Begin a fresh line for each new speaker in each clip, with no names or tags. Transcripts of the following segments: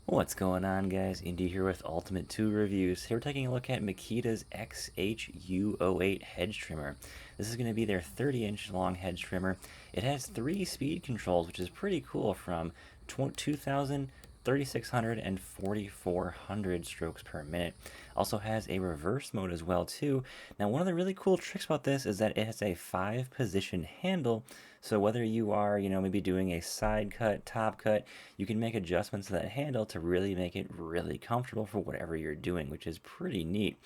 What's going on, guys? Indy here with Ultimate 2 Reviews. Here we're taking a look at Makita's XHU08 hedge trimmer. This is going to be their 30-inch long hedge trimmer. It has 3 speed controls, which is pretty cool, from 2000, 3600, and 4400 strokes per minute. Also has a reverse mode as well too. Now, one of the really cool tricks about this is that it has a 5-position handle. So whether you are, maybe doing a side cut, top cut, you can make adjustments to that handle to really make it really comfortable for whatever you're doing, which is pretty neat.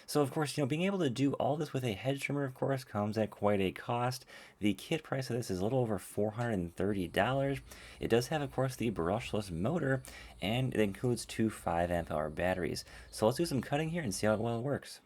So of course, being able to do all this with a hedge trimmer, of course, comes at quite a cost. The kit price of this is a little over $430. It does have, of course, the brushless motor, and it includes 2 5 amp hour batteries. So let's do some cutting here and see how well it works.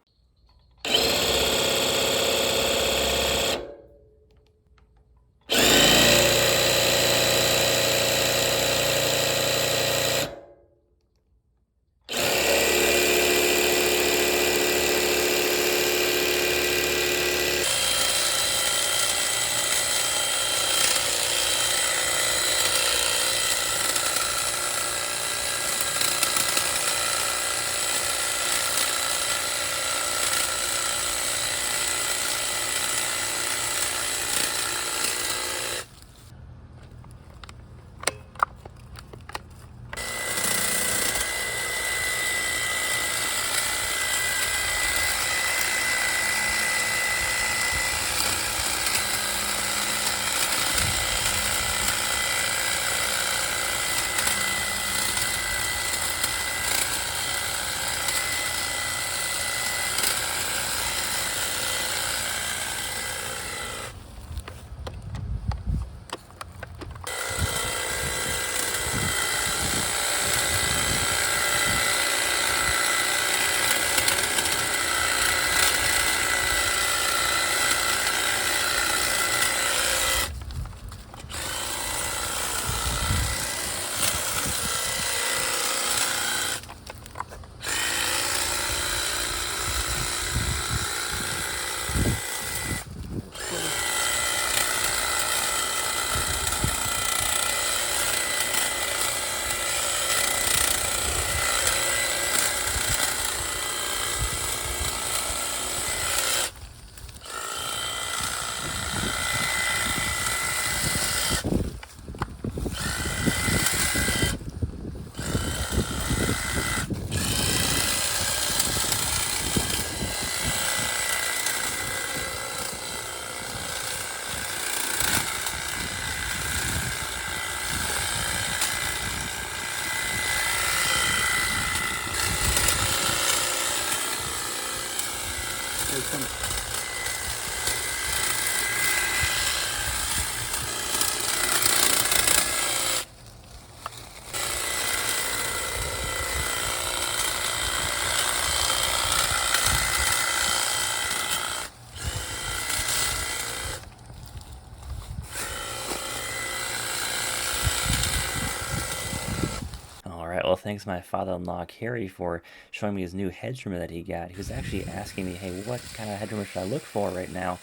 Alright, well, thanks my father-in-law, Kerry, for showing me his new hedge trimmer that he got. He was actually asking me, hey, what kind of hedge trimmer should I look for right now?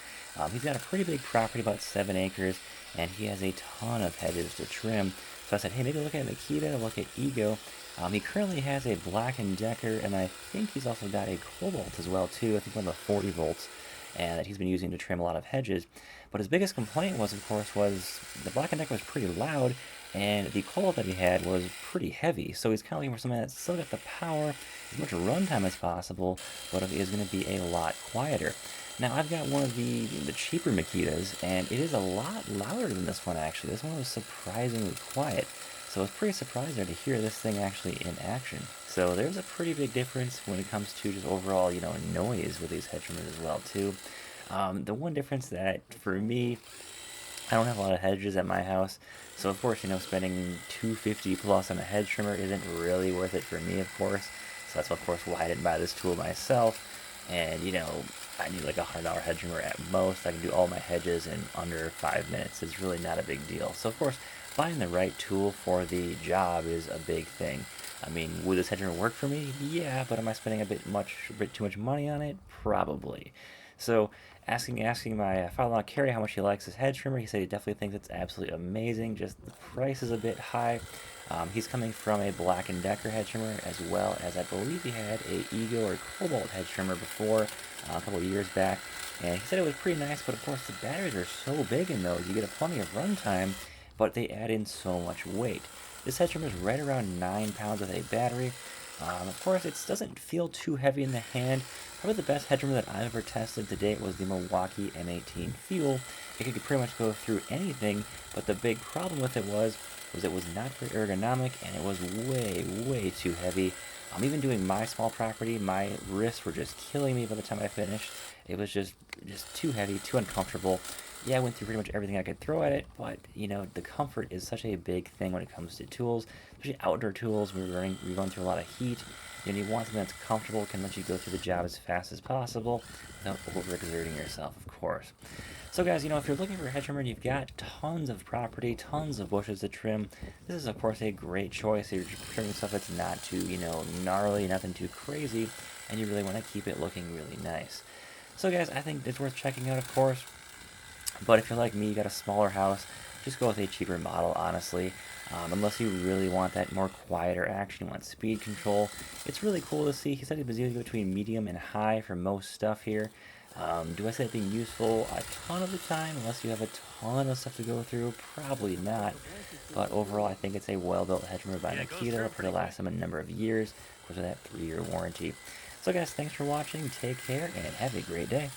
He's got a pretty big property, about 7 acres, and he has a ton of hedges to trim. So I said, hey, maybe look at Makita, look at Ego. He currently has a Black & Decker, and I think he's also got a Cobalt as well, too. I think one of the 40 volts, and that he's been using to trim a lot of hedges. But his biggest complaint was, of course, was the Black & Decker was pretty loud, and the Cobalt that he had was pretty heavy. So he's kind of looking for something that's still got the power, as much runtime as possible, but it is going to be a lot quieter. Now, I've got one of the cheaper Makitas, and it is a lot louder than this one, actually. This one was surprisingly quiet. So I was pretty surprised there to hear this thing actually in action. So there's a pretty big difference when it comes to just overall, noise with these hedge trimmers as well, too. The one difference that, for me, I don't have a lot of hedges at my house, so of course, spending $250 plus on a hedge trimmer isn't really worth it for me, of course. So that's, of course, why I didn't buy this tool myself. And, I need like a $100 hedge trimmer at most. I can do all my hedges in under 5 minutes. It's really not a big deal. So, of course, finding the right tool for the job is a big thing. I mean, would this hedge trimmer work for me? Yeah, but am I spending a bit too much money on it? Probably. So, asking my father-in-law Kerry how much he likes his hedge trimmer, he said he definitely thinks it's absolutely amazing. Just the price is a bit high. He's coming from a Black & Decker hedge trimmer, as well as I believe he had a Ego or Cobalt hedge trimmer before, a couple of years back. And he said it was pretty nice, but of course the batteries are so big in those. You get plenty of runtime, but they add in so much weight. This hedge trimmer is right around 9 pounds with a battery. Of course, it doesn't feel too heavy in the hand. Probably the best hedge trimmer that I've ever tested to date was the Milwaukee M18 Fuel. It could pretty much go through anything, but the big problem with it was it was not very ergonomic, and it was way too heavy. Even doing my small property, my wrists were just killing me by the time I finished. It was just too heavy, too uncomfortable. Yeah, I went through pretty much everything I could throw at it, but, you know, the comfort is such a big thing when it comes to tools, especially outdoor tools. We're going through a lot of heat, and you want something that's comfortable, can let you go through the job as fast as possible without overexerting yourself, of course. So guys, you know, if you're looking for a hedge trimmer and you've got tons of property, tons of bushes to trim, this is of course a great choice. If you're trimming stuff that's not too, you know, gnarly, nothing too crazy, and you really want to keep it looking really nice. So guys, I think it's worth checking out, of course. But if you're like me, you got a smaller house, just go with a cheaper model, honestly. Unless you really want that more quieter action, you want speed control. It's really cool to see. He said he was using between medium and high for most stuff here. Do I say that being useful a ton of the time, unless you have a ton of stuff to go through? Probably not. But overall, I think it's a well-built hedge trimmer by Makita. It'll last them a number of years, of course with that 3-year warranty. So guys, thanks for watching, take care, and have a great day.